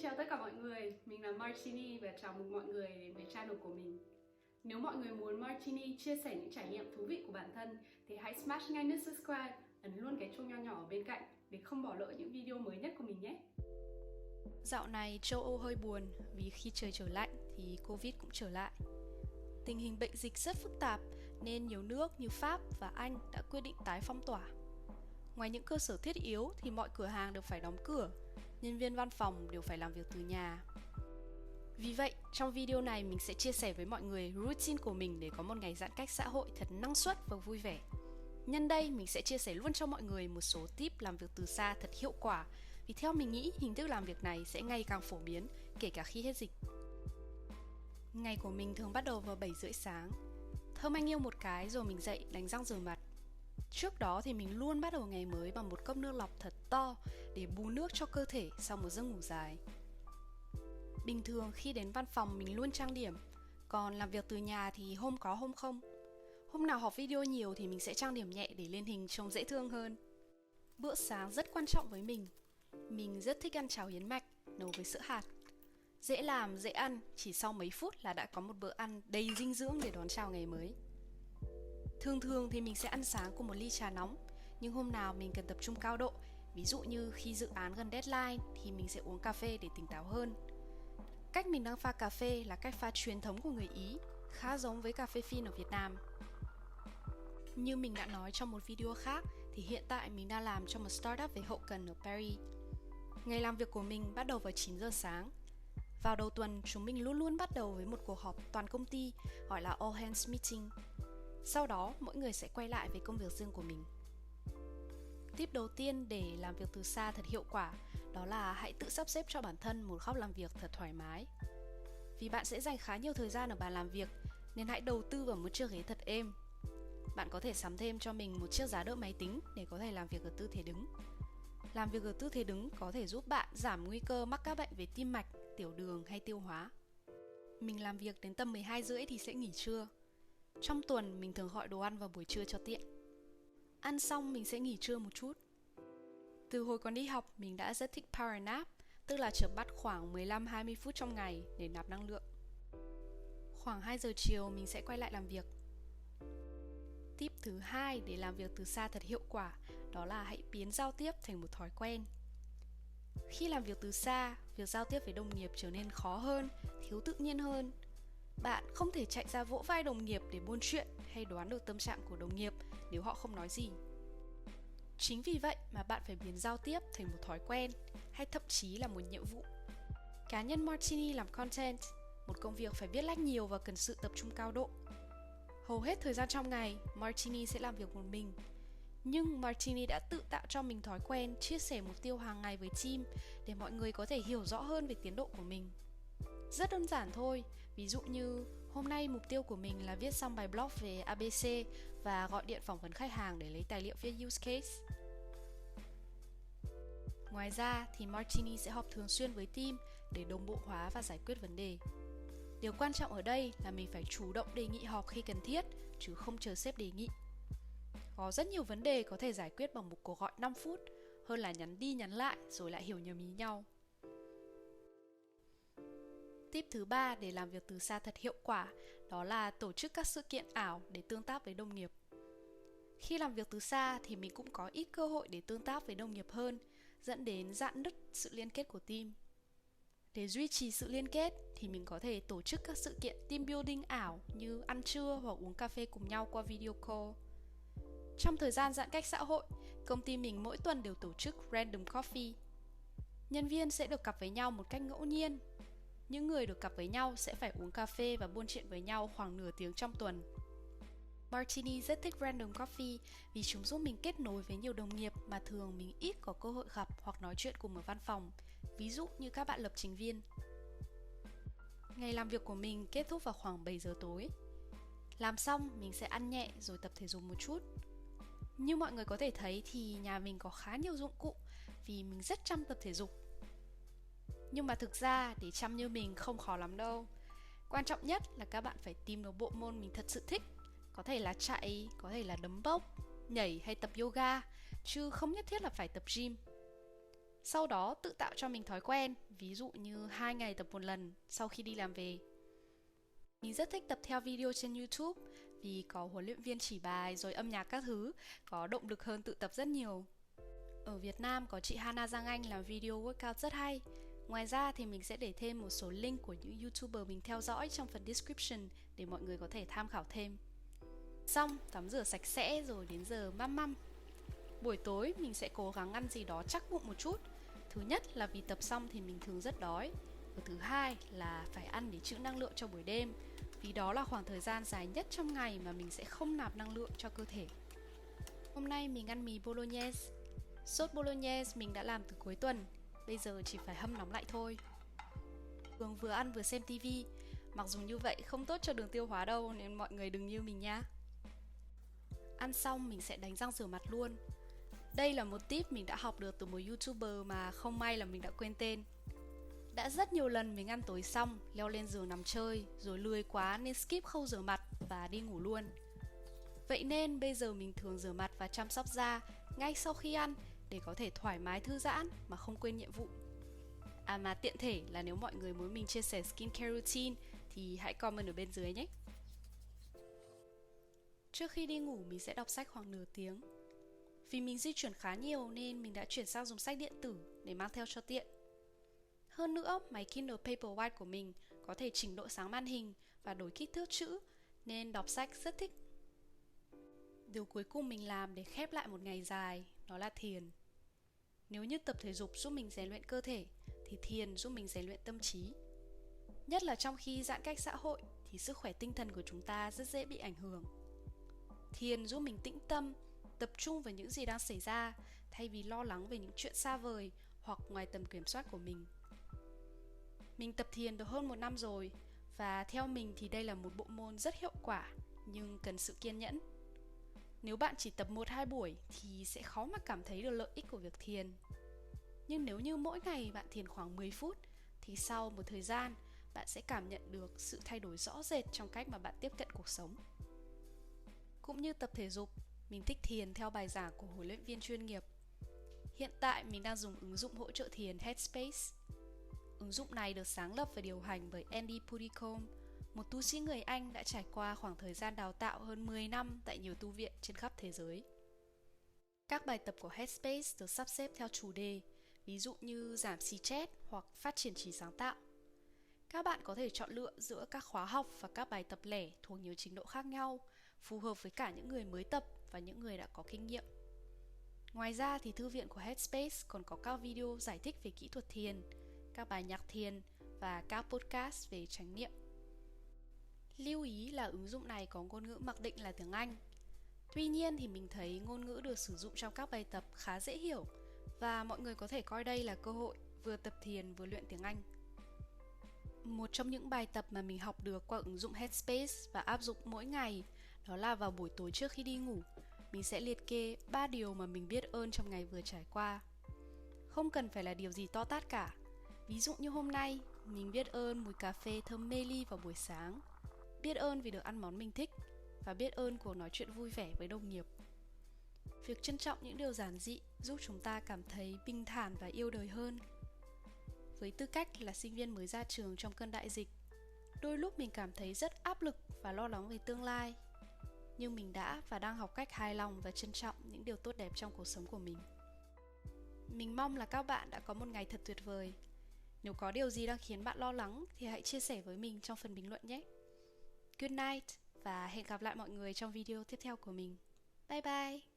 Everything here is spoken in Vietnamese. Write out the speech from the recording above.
chào tất cả mọi người, mình là Martini và chào mừng mọi người đến với channel của mình. Nếu mọi người muốn Martini chia sẻ những trải nghiệm thú vị của bản thân thì hãy smash ngay nút subscribe, ấn luôn cái chuông nho nhỏ ở bên cạnh để không bỏ lỡ những video mới nhất của mình nhé. Dạo này châu Âu hơi buồn vì khi trời trở lạnh thì Covid cũng trở lại. Tình hình bệnh dịch rất phức tạp nên nhiều nước như Pháp và Anh đã quyết định tái phong tỏa. Ngoài những cơ sở thiết yếu thì mọi cửa hàng đều phải đóng cửa, nhân viên văn phòng đều phải làm việc từ nhà. Vì vậy, trong video này mình sẽ chia sẻ với mọi người routine của mình để có một ngày giãn cách xã hội thật năng suất và vui vẻ. Nhân đây, mình sẽ chia sẻ luôn cho mọi người một số tip làm việc từ xa thật hiệu quả, vì theo mình nghĩ hình thức làm việc này sẽ ngày càng phổ biến, kể cả khi hết dịch. Ngày của mình thường bắt đầu vào 7 rưỡi sáng. Thơm anh yêu một cái rồi mình dậy đánh răng rửa mặt. Trước đó thì mình luôn bắt đầu ngày mới bằng một cốc nước lọc thật to để bù nước cho cơ thể sau một giấc ngủ dài. Bình thường khi đến văn phòng mình luôn trang điểm, còn làm việc từ nhà thì hôm có hôm không. Hôm nào họp video nhiều thì mình sẽ trang điểm nhẹ để lên hình trông dễ thương hơn. Bữa sáng rất quan trọng với mình. Mình rất thích ăn cháo yến mạch, nấu với sữa hạt. Dễ làm, dễ ăn, chỉ sau mấy phút là đã có một bữa ăn đầy dinh dưỡng để đón chào ngày mới. Thường thì mình sẽ ăn sáng cùng một ly trà nóng, nhưng hôm nào mình cần tập trung cao độ, ví dụ như khi dự án gần deadline thì mình sẽ uống cà phê để tỉnh táo hơn. Cách mình đang pha cà phê là cách pha truyền thống của người Ý, khá giống với cà phê phin ở Việt Nam. Như mình đã nói trong một video khác thì hiện tại mình đang làm cho một startup về hậu cần ở Paris. Ngày làm việc của mình bắt đầu vào 9 giờ sáng. Vào đầu tuần, chúng mình luôn luôn bắt đầu với một cuộc họp toàn công ty gọi là All Hands Meeting. Sau đó, mỗi người sẽ quay lại với công việc riêng của mình. Tip đầu tiên để làm việc từ xa thật hiệu quả đó là hãy tự sắp xếp cho bản thân một góc làm việc thật thoải mái. Vì bạn sẽ dành khá nhiều thời gian ở bàn làm việc nên hãy đầu tư vào một chiếc ghế thật êm. Bạn có thể sắm thêm cho mình một chiếc giá đỡ máy tính để có thể làm việc ở tư thế đứng. Làm việc ở tư thế đứng có thể giúp bạn giảm nguy cơ mắc các bệnh về tim mạch, tiểu đường hay tiêu hóa. Mình làm việc đến tầm 12 rưỡi thì sẽ nghỉ trưa. Trong tuần mình thường gọi đồ ăn vào buổi trưa cho tiện. Ăn xong mình sẽ nghỉ trưa một chút. Từ hồi còn đi học mình đã rất thích power nap, tức là chợp mắt khoảng 15-20 phút trong ngày để nạp năng lượng. Khoảng 2 giờ chiều mình sẽ quay lại làm việc. Tip thứ 2 để làm việc từ xa thật hiệu quả đó là hãy biến giao tiếp thành một thói quen. Khi làm việc từ xa, việc giao tiếp với đồng nghiệp trở nên khó hơn, thiếu tự nhiên hơn. Bạn không thể chạy ra vỗ vai đồng nghiệp để buôn chuyện hay đoán được tâm trạng của đồng nghiệp nếu họ không nói gì. Chính vì vậy mà bạn phải biến giao tiếp thành một thói quen hay thậm chí là một nhiệm vụ. Cá nhân Martini làm content, một công việc phải viết lách nhiều và cần sự tập trung cao độ. Hầu hết thời gian trong ngày, Martini sẽ làm việc một mình. Nhưng Martini đã tự tạo cho mình thói quen chia sẻ mục tiêu hàng ngày với team để mọi người có thể hiểu rõ hơn về tiến độ của mình. Rất đơn giản thôi, ví dụ như hôm nay mục tiêu của mình là viết xong bài blog về ABC và gọi điện phỏng vấn khách hàng để lấy tài liệu viết use case. Ngoài ra thì Martini sẽ họp thường xuyên với team để đồng bộ hóa và giải quyết vấn đề. Điều quan trọng ở đây là mình phải chủ động đề nghị họp khi cần thiết, chứ không chờ sếp đề nghị. Có rất nhiều vấn đề có thể giải quyết bằng một cuộc gọi 5 phút, hơn là nhắn đi nhắn lại rồi lại hiểu nhầm ý nhau. Tip thứ 3 để làm việc từ xa thật hiệu quả đó là tổ chức các sự kiện ảo để tương tác với đồng nghiệp. Khi làm việc từ xa thì mình cũng có ít cơ hội để tương tác với đồng nghiệp hơn, dẫn đến rạn nứt sự liên kết của team. Để duy trì sự liên kết thì mình có thể tổ chức các sự kiện team building ảo như ăn trưa hoặc uống cà phê cùng nhau qua video call. Trong thời gian giãn cách xã hội, công ty mình mỗi tuần đều tổ chức random coffee. Nhân viên sẽ được cặp với nhau một cách ngẫu nhiên. Những người được cặp với nhau sẽ phải uống cà phê và buôn chuyện với nhau khoảng nửa tiếng trong tuần. Martini rất thích random coffee vì chúng giúp mình kết nối với nhiều đồng nghiệp mà thường mình ít có cơ hội gặp hoặc nói chuyện cùng ở văn phòng, ví dụ như các bạn lập trình viên. Ngày làm việc của mình kết thúc vào khoảng 7 giờ tối. Làm xong mình sẽ ăn nhẹ rồi tập thể dục một chút. Như mọi người có thể thấy thì nhà mình có khá nhiều dụng cụ vì mình rất chăm tập thể dục. Nhưng mà thực ra để chăm như mình không khó lắm đâu. Quan trọng nhất là các bạn phải tìm được bộ môn mình thật sự thích. Có thể là chạy, có thể là đấm bốc, nhảy hay tập yoga, chứ không nhất thiết là phải tập gym. Sau đó tự tạo cho mình thói quen, ví dụ như 2 ngày tập một lần sau khi đi làm về. Mình rất thích tập theo video trên YouTube vì có huấn luyện viên chỉ bài rồi âm nhạc các thứ, có động lực hơn tự tập rất nhiều. Ở Việt Nam có chị Hana Giang Anh làm video workout rất hay. Ngoài ra thì mình sẽ để thêm một số link của những YouTuber mình theo dõi trong phần description để mọi người có thể tham khảo thêm. Xong, tắm rửa sạch sẽ rồi đến giờ măm. Buổi tối mình sẽ cố gắng ăn gì đó chắc bụng một chút. Thứ nhất là vì tập xong thì mình thường rất đói. Và thứ hai là phải ăn để trữ năng lượng cho buổi đêm, vì đó là khoảng thời gian dài nhất trong ngày mà mình sẽ không nạp năng lượng cho cơ thể. Hôm nay mình ăn mì bolognese. Sốt bolognese mình đã làm từ cuối tuần, bây giờ chỉ phải hâm nóng lại thôi. Thường vừa ăn vừa xem tivi, mặc dù như vậy không tốt cho đường tiêu hóa đâu nên mọi người đừng như mình nha. Ăn xong mình sẽ đánh răng rửa mặt luôn. Đây là một tip mình đã học được từ một YouTuber mà không may là mình đã quên tên. Đã rất nhiều lần mình ăn tối xong, leo lên giường nằm chơi, rồi lười quá nên skip khâu rửa mặt và đi ngủ luôn. Vậy nên bây giờ mình thường rửa mặt và chăm sóc da ngay sau khi ăn để có thể thoải mái thư giãn mà không quên nhiệm vụ. À mà tiện thể là nếu mọi người muốn mình chia sẻ skincare routine thì hãy comment ở bên dưới nhé. Trước khi đi ngủ mình sẽ đọc sách khoảng nửa tiếng. Vì mình di chuyển khá nhiều nên mình đã chuyển sang dùng sách điện tử để mang theo cho tiện. Hơn nữa, máy Kindle Paperwhite của mình có thể chỉnh độ sáng màn hình và đổi kích thước chữ nên đọc sách rất thích. Điều cuối cùng mình làm để khép lại một ngày dài đó là thiền. Nếu như tập thể dục giúp mình rèn luyện cơ thể thì thiền giúp mình rèn luyện tâm trí. Nhất là trong khi giãn cách xã hội thì sức khỏe tinh thần của chúng ta rất dễ bị ảnh hưởng. Thiền giúp mình tĩnh tâm, tập trung vào những gì đang xảy ra thay vì lo lắng về những chuyện xa vời hoặc ngoài tầm kiểm soát của mình. Mình tập thiền được hơn 1 năm rồi và theo mình thì đây là một bộ môn rất hiệu quả nhưng cần sự kiên nhẫn. Nếu bạn chỉ tập 1-2 buổi thì sẽ khó mà cảm thấy được lợi ích của việc thiền. Nhưng nếu như mỗi ngày bạn thiền khoảng 10 phút thì sau một thời gian bạn sẽ cảm nhận được sự thay đổi rõ rệt trong cách mà bạn tiếp cận cuộc sống. Cũng như tập thể dục, mình thích thiền theo bài giảng của huấn luyện viên chuyên nghiệp. Hiện tại mình đang dùng ứng dụng hỗ trợ thiền Headspace. Ứng dụng này được sáng lập và điều hành bởi Andy Puddicombe, một tu sĩ người Anh đã trải qua khoảng thời gian đào tạo hơn 10 năm tại nhiều tu viện trên khắp thế giới. Các bài tập của Headspace được sắp xếp theo chủ đề, ví dụ như giảm stress hoặc phát triển trí sáng tạo. Các bạn có thể chọn lựa giữa các khóa học và các bài tập lẻ thuộc nhiều trình độ khác nhau, phù hợp với cả những người mới tập và những người đã có kinh nghiệm. Ngoài ra thì thư viện của Headspace còn có các video giải thích về kỹ thuật thiền, các bài nhạc thiền và các podcast về chánh niệm. Lưu ý là ứng dụng này có ngôn ngữ mặc định là tiếng Anh. Tuy nhiên thì mình thấy ngôn ngữ được sử dụng trong các bài tập khá dễ hiểu và mọi người có thể coi đây là cơ hội vừa tập thiền vừa luyện tiếng Anh. Một trong những bài tập mà mình học được qua ứng dụng Headspace và áp dụng mỗi ngày đó là vào buổi tối trước khi đi ngủ, mình sẽ liệt kê 3 điều mà mình biết ơn trong ngày vừa trải qua. Không cần phải là điều gì to tát cả. Ví dụ như hôm nay, mình biết ơn mùi cà phê thơm mê ly vào buổi sáng, biết ơn vì được ăn món mình thích và biết ơn cuộc nói chuyện vui vẻ với đồng nghiệp. Việc trân trọng những điều giản dị giúp chúng ta cảm thấy bình thản và yêu đời hơn. Với tư cách là sinh viên mới ra trường trong cơn đại dịch, đôi lúc mình cảm thấy rất áp lực và lo lắng về tương lai. Nhưng mình đã và đang học cách hài lòng và trân trọng những điều tốt đẹp trong cuộc sống của mình. Mình mong là các bạn đã có một ngày thật tuyệt vời. Nếu có điều gì đang khiến bạn lo lắng thì hãy chia sẻ với mình trong phần bình luận nhé. Good night và hẹn gặp lại mọi người trong video tiếp theo của mình. Bye bye!